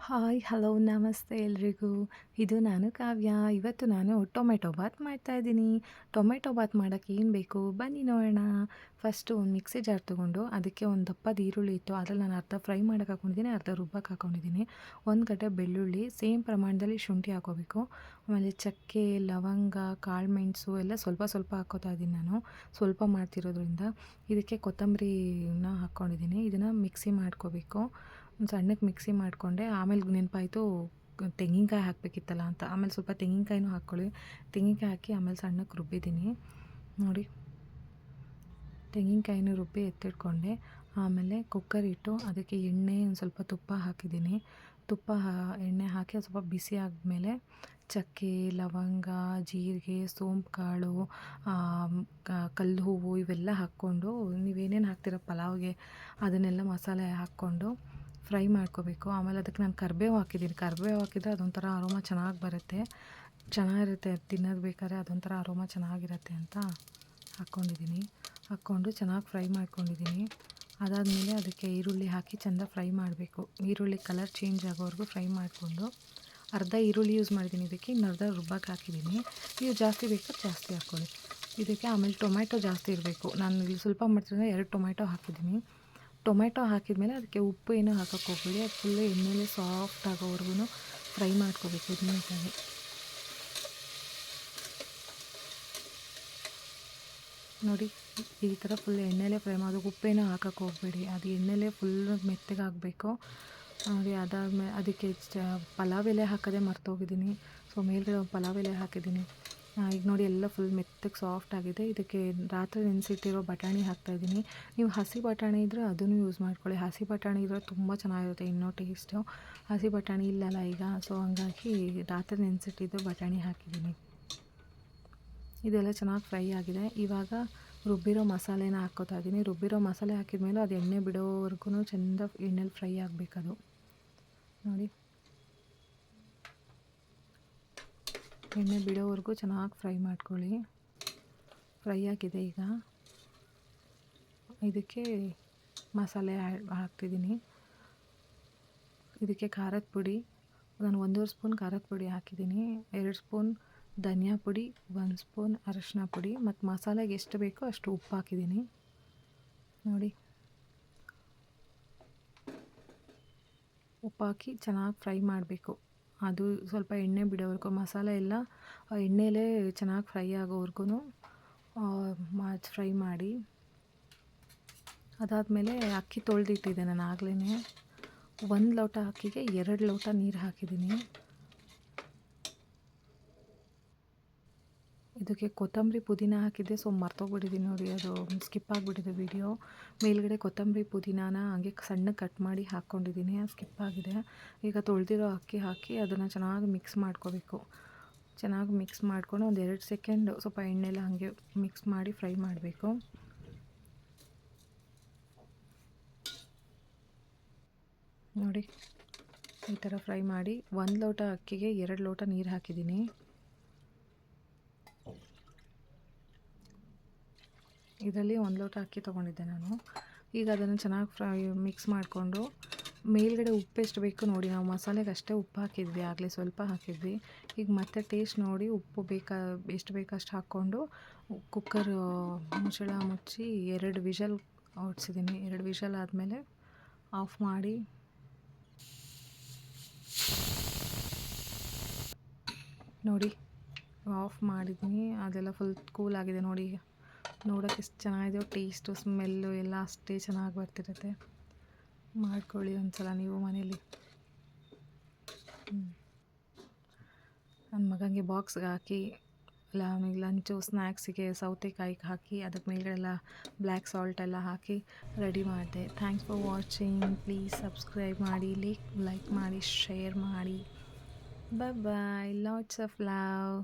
Hi hello ನಮಸ್ತೆ ಎಲ್ರಿಗೂ. ಇದು ನಾನು ಕಾವ್ಯ. ಇವತ್ತು ನಾನು ಟೊಮೆಟೊ ಬಾತ್ ಮಾಡ್ತಾಯಿದ್ದೀನಿ. ಟೊಮೆಟೊ ಬಾತ್ ಮಾಡೋಕ್ಕೆ ಏನು ಬೇಕು ಬನ್ನಿ ನೋಡೋಣ. ಫಸ್ಟು ಒಂದು ಮಿಕ್ಸಿ ಜಾರ್ ತೊಗೊಂಡು ಅದಕ್ಕೆ ಒಂದು ದಪ್ಪದ ಈರುಳ್ಳಿ ಇತ್ತು, ಅದ್ರಲ್ಲಿ ನಾನು ಅರ್ಧ ಫ್ರೈ ಮಾಡೋಕೆ ಹಾಕ್ಕೊಂಡಿದ್ದೀನಿ, ಅರ್ಧ ರುಬ್ಬಕ್ಕೆ ಹಾಕ್ಕೊಂಡಿದ್ದೀನಿ. ಒಂದು ಗಡ್ಡೆ ಬೆಳ್ಳುಳ್ಳಿ, ಸೇಮ್ ಪ್ರಮಾಣದಲ್ಲಿ ಶುಂಠಿ ಹಾಕ್ಕೋಬೇಕು. ಆಮೇಲೆ ಚಕ್ಕೆ, ಲವಂಗ, ಕಾಳು ಮೆಣಸು ಎಲ್ಲ ಸ್ವಲ್ಪ ಸ್ವಲ್ಪ ಹಾಕ್ಕೋತಾ ಇದ್ದೀನಿ ನಾನು, ಸ್ವಲ್ಪ ಮಾಡ್ತಿರೋದ್ರಿಂದ. ಇದಕ್ಕೆ ಕೊತ್ತಂಬರಿನ ಹಾಕ್ಕೊಂಡಿದ್ದೀನಿ. ಇದನ್ನು ಮಿಕ್ಸಿ ಮಾಡ್ಕೋಬೇಕು. ಸಣ್ಣಕ್ಕೆ ಮಿಕ್ಸಿ ಮಾಡಿಕೊಂಡೆ. ಆಮೇಲೆ ನೆನಪಾಯಿತು ತೆಂಗಿನಕಾಯಿ ಹಾಕಬೇಕಿತ್ತಲ್ಲ ಅಂತ. ಆಮೇಲೆ ಸ್ವಲ್ಪ ತೆಂಗಿನಕಾಯಿನೂ ಹಾಕ್ಕೊಳ್ಳಿ. ತೆಂಗಿನಕಾಯಿ ಹಾಕಿ ಆಮೇಲೆ ಸಣ್ಣಕ್ಕೆ ರುಬ್ಬಿದ್ದೀನಿ ನೋಡಿ. ತೆಂಗಿನಕಾಯಿನೂ ರುಬ್ಬಿ ಎತ್ತಿಟ್ಕೊಂಡೆ. ಆಮೇಲೆ ಕುಕ್ಕರ್ ಇಟ್ಟು ಅದಕ್ಕೆ ಎಣ್ಣೆ, ಒಂದು ಸ್ವಲ್ಪ ತುಪ್ಪ ಹಾಕಿದ್ದೀನಿ. ಎಣ್ಣೆ ಹಾಕಿ ಅದು ಸ್ವಲ್ಪ ಬಿಸಿ ಆದಮೇಲೆ ಚಕ್ಕೆ, ಲವಂಗ, ಜೀರಿಗೆ, ಸೋಂಪು ಕಾಳು, ಕಲ್ಲು ಹೂವು ಇವೆಲ್ಲ ಹಾಕ್ಕೊಂಡು, ನೀವೇನೇನು ಹಾಕ್ತೀರ ಪಲಾವ್ಗೆ ಅದನ್ನೆಲ್ಲ ಮಸಾಲೆ ಹಾಕ್ಕೊಂಡು ಫ್ರೈ ಮಾಡ್ಕೋಬೇಕು. ಆಮೇಲೆ ಅದಕ್ಕೆ ನಾನು ಕರಿಬೇವು ಹಾಕಿದ್ದೀನಿ. ಕರಿಬೇವು ಹಾಕಿದರೆ ಅದೊಂಥರ ಅರೋಮಾ ಚೆನ್ನಾಗಿ ಬರುತ್ತೆ, ಚೆನ್ನಾಗಿರುತ್ತೆ ತಿನ್ನೋದು. ಬೇಕಾದ್ರೆ ಅದೊಂಥರ ಅರೋಮಾ ಚೆನ್ನಾಗಿರುತ್ತೆ ಅಂತ ಹಾಕ್ಕೊಂಡು ಚೆನ್ನಾಗಿ ಫ್ರೈ ಮಾಡ್ಕೊಂಡಿದ್ದೀನಿ. ಅದಾದಮೇಲೆ ಅದಕ್ಕೆ ಈರುಳ್ಳಿ ಹಾಕಿ ಚೆಂದ ಫ್ರೈ ಮಾಡಬೇಕು. ಈರುಳ್ಳಿ ಕಲರ್ ಚೇಂಜ್ ಆಗೋವರೆಗೂ ಫ್ರೈ ಮಾಡಿಕೊಂಡು, ಅರ್ಧ ಈರುಳ್ಳಿ ಯೂಸ್ ಮಾಡಿದ್ದೀನಿ ಇದಕ್ಕೆ, ಇನ್ನು ಅರ್ಧ ರುಬ್ಬಕ್ಕೆ ಹಾಕಿದ್ದೀನಿ. ನೀವು ಜಾಸ್ತಿ ಬೇಕಾದ್ರೆ ಜಾಸ್ತಿ ಹಾಕ್ಕೊಳ್ಳಿ ಇದಕ್ಕೆ. ಆಮೇಲೆ ಟೊಮೆಟೊ ಜಾಸ್ತಿ ಇರಬೇಕು. ನಾನು ಇಲ್ಲಿ ಸ್ವಲ್ಪ ಮಾಡ್ತಿದ್ರೆ 2 ಟೊಮೆಟೊ ಹಾಕಿದ್ದೀನಿ. ಟೊಮೆಟೊ ಹಾಕಿದ್ಮೇಲೆ ಅದಕ್ಕೆ ಉಪ್ಪು ಏನೂ ಹಾಕೋಕ್ಕೆ ಹೋಗಬೇಡಿ. ಅದು ಫುಲ್ಲು ಎಣ್ಣೆಲೆ ಸಾಫ್ಟ್ ಆಗೋವರೆಗೂ ಫ್ರೈ ಮಾಡ್ಕೋಬೇಕು ನೀಟಾಗಿ. ನೋಡಿ ಈ ಥರ ಫುಲ್ ಎಣ್ಣೆಲೆ ಫ್ರೈ ಮಾಡೋದು. ಉಪ್ಪೇನೂ ಹಾಕೋಕ್ಕೆ ಹೋಗಬೇಡಿ, ಅದು ಎಣ್ಣೆಲೆ ಫುಲ್ಲು ಮೆತ್ತಗಾಗಬೇಕು ನೋಡಿ. ಅದಾದಮೇಲೆ ಅದಕ್ಕೆ ಪಲಾವ್ ಎಲೆ ಹಾಕೋದೇ ಮರ್ತೋಗಿದ್ದೀನಿ. ಸೊ ಮೇಲ್ಗಡೆ ಒಂದು ಪಲಾವ್ ಎಲೆ ಹಾಕಿದ್ದೀನಿ. ಈಗ ನೋಡಿ ಎಲ್ಲ ಫುಲ್ ಮೆತ್ತಗೆ ಸಾಫ್ಟ್ ಆಗಿದೆ. ಇದಕ್ಕೆ ರಾತ್ರಿ ನೆನೆಸಿಟ್ಟಿರೋ ಬಟಾಣಿ ಹಾಕ್ತಾಯಿದ್ದೀನಿ. ನೀವು ಹಸಿ ಬಟಾಣಿ ಇದ್ದರೆ ಅದನ್ನು ಯೂಸ್ ಮಾಡ್ಕೊಳ್ಳಿ. ಹಸಿ ಬಟಾಣಿ ಇದ್ದರೆ ತುಂಬ ಚೆನ್ನಾಗಿರುತ್ತೆ, ಇನ್ನೂ ಟೇಸ್ಟು. ಹಸಿ ಬಟಾಣಿ ಇಲ್ಲಲ್ಲ ಈಗ, ಸೊ ಹಂಗಾಗಿ ರಾತ್ರಿ ನೆನೆಸಿಟ್ಟಿದ್ದು ಬಟಾಣಿ ಹಾಕಿದ್ದೀನಿ. ಇದೆಲ್ಲ ಚೆನ್ನಾಗಿ ಫ್ರೈ ಆಗಿದೆ. ಇವಾಗ ರುಬ್ಬಿರೋ ಮಸಾಲೆನ ಹಾಕ್ಕೋತಾ ಇದ್ದೀನಿ. ರುಬ್ಬಿರೋ ಮಸಾಲೆ ಹಾಕಿದ್ಮೇಲೆ ಅದು ಎಣ್ಣೆ ಬಿಡೋವರೆಗೂ ಚೆಂದ ಎಣ್ಣೆಲಿ ಫ್ರೈ ಆಗಬೇಕದು ನೋಡಿ. ಎಣ್ಣೆ ಬಿಡೋವರೆಗೂ ಚೆನ್ನಾಗಿ ಫ್ರೈ ಮಾಡ್ಕೊಳ್ಳಿ. ಫ್ರೈ ಆಗಿದೆ. ಈಗ ಇದಕ್ಕೆ ಮಸಾಲೆ ಹಾಕ್ತಿದ್ದೀನಿ. ಇದಕ್ಕೆ ಖಾರದ ಪುಡಿ ನಾನು 1.5 ಸ್ಪೂನ್ ಖಾರದ ಪುಡಿ ಹಾಕಿದ್ದೀನಿ. 2 ಸ್ಪೂನ್ ಧನಿಯಾ ಪುಡಿ, 1 ಸ್ಪೂನ್ ಅರಶಿನ ಪುಡಿ, ಮತ್ತು ಮಸಾಲೆಗೆ ಎಷ್ಟು ಬೇಕೋ ಅಷ್ಟು ಉಪ್ಪು ಹಾಕಿದ್ದೀನಿ ನೋಡಿ. ಉಪ್ಪು ಹಾಕಿ ಚೆನ್ನಾಗಿ ಫ್ರೈ ಮಾಡಬೇಕು. ಅದು ಸ್ವಲ್ಪ ಎಣ್ಣೆ ಬಿಡೋವರೆಗೂ, ಮಸಾಲೆ ಎಲ್ಲ ಎಣ್ಣೆಲೇ ಚೆನ್ನಾಗಿ ಫ್ರೈ ಆಗೋವರೆಗೂ ಫ್ರೈ ಮಾಡಿ. ಅದಾದಮೇಲೆ ಅಕ್ಕಿ ತೊಳೆದಿಟ್ಟಿದ್ದೆ ನಾನು ಆಗಲೇ. 1 ಲೋಟ ಅಕ್ಕಿಗೆ 2 ಲೋಟ ನೀರು ಹಾಕಿದ್ದೀನಿ. ಇದಕ್ಕೆ ಕೊತ್ತಂಬರಿ ಪುದೀನ ಹಾಕಿದ್ದೆ, ಸೊ ಮರ್ತೋಗ್ಬಿಟ್ಟಿದ್ದೀನಿ ನೋಡಿ, ಅದು ಸ್ಕಿಪ್ ಆಗಿಬಿಟ್ಟಿದೆ ವಿಡಿಯೋ. ಮೇಲ್ಗಡೆ ಕೊತ್ತಂಬರಿ ಪುದೀನಾನ ಹಂಗೆ ಸಣ್ಣಗೆ ಕಟ್ ಮಾಡಿ ಹಾಕ್ಕೊಂಡಿದ್ದೀನಿ, ಅದು ಸ್ಕಿಪ್ ಆಗಿದೆ. ಈಗ ತೊಳೆದಿರೋ ಅಕ್ಕಿ ಹಾಕಿ ಅದನ್ನು ಚೆನ್ನಾಗಿ ಮಿಕ್ಸ್ ಮಾಡ್ಕೋಬೇಕು. ಚೆನ್ನಾಗಿ ಮಿಕ್ಸ್ ಮಾಡ್ಕೊಂಡು ಒಂದು 2 ಸೆಕೆಂಡ್ ಸ್ವಲ್ಪ ಎಣ್ಣೆಲ್ಲ ಹಾಗೆ ಮಿಕ್ಸ್ ಮಾಡಿ ಫ್ರೈ ಮಾಡಬೇಕು ನೋಡಿ. ಈ ಥರ ಫ್ರೈ ಮಾಡಿ 1 ಲೋಟ ಅಕ್ಕಿಗೆ 2 ಲೋಟ ನೀರು ಹಾಕಿದ್ದೀನಿ. ಇದರಲ್ಲಿ 1 ಲೋಟ ಅಕ್ಕಿ ತೊಗೊಂಡಿದ್ದೆ ನಾನು. ಈಗ ಅದನ್ನು ಚೆನ್ನಾಗಿ ಮಿಕ್ಸ್ ಮಾಡಿಕೊಂಡು, ಮೇಲ್ಗಡೆ ಉಪ್ಪು ಎಷ್ಟು ಬೇಕು ನೋಡಿ. ನಾವು ಮಸಾಲೆಗೆ ಅಷ್ಟೇ ಉಪ್ಪು ಹಾಕಿದ್ವಿ, ಆಗಲೇ ಸ್ವಲ್ಪ ಹಾಕಿದ್ವಿ. ಈಗ ಮತ್ತೆ ಟೇಸ್ಟ್ ನೋಡಿ ಉಪ್ಪು ಎಷ್ಟು ಬೇಕೋ ಅಷ್ಟು ಹಾಕ್ಕೊಂಡು ಕುಕ್ಕರ್ ಮುಚ್ಚಳ ಮುಚ್ಚಿ 2 ವಿಷಲ್ ಹೊಡ್ಸಿದ್ದೀನಿ. 2 ವಿಷಲ್ ಆದಮೇಲೆ ಆಫ್ ಮಾಡಿ ನೋಡಿ. ಆಫ್ ಮಾಡಿದ್ದೀನಿ, ಅದೆಲ್ಲ ಫುಲ್ ಕೂಲ್ ಆಗಿದೆ ನೋಡಿ. ನೋಡೋಕ್ಕೆ ಎಷ್ಟು ಚೆನ್ನಾಗಿದೆಯೋ, ಟೇಸ್ಟು ಸ್ಮೆಲ್ಲು ಎಲ್ಲ ಅಷ್ಟೇ ಚೆನ್ನಾಗಿ ಬರ್ತಿರುತ್ತೆ. ಮಾಡ್ಕೊಳ್ಳಿ ಒಂದ್ಸಲ ನೀವು ಮನೇಲಿ. ನನ್ನ ಮಗನಿಗೆ ಬಾಕ್ಸ್ಗೆ ಹಾಕಿ, ಅವನಿಗೆ ಲಂಚು ಸ್ನ್ಯಾಕ್ಸಿಗೆ ಸೌತೆಕಾಯಿ ಹಾಕಿ, ಅದಕ್ಕೆ ಮೇಲ್ಗಡೆ ಎಲ್ಲ ಬ್ಲ್ಯಾಕ್ ಸಾಲ್ಟ್ ಎಲ್ಲ ಹಾಕಿ ರೆಡಿ ಮಾಡಿದೆ. Thanks for watching. Please subscribe ಮಾಡಿ, ಲೈಕ್ ಮಾಡಿ, ಶೇರ್ ಮಾಡಿ. Bye bye. Lots of love.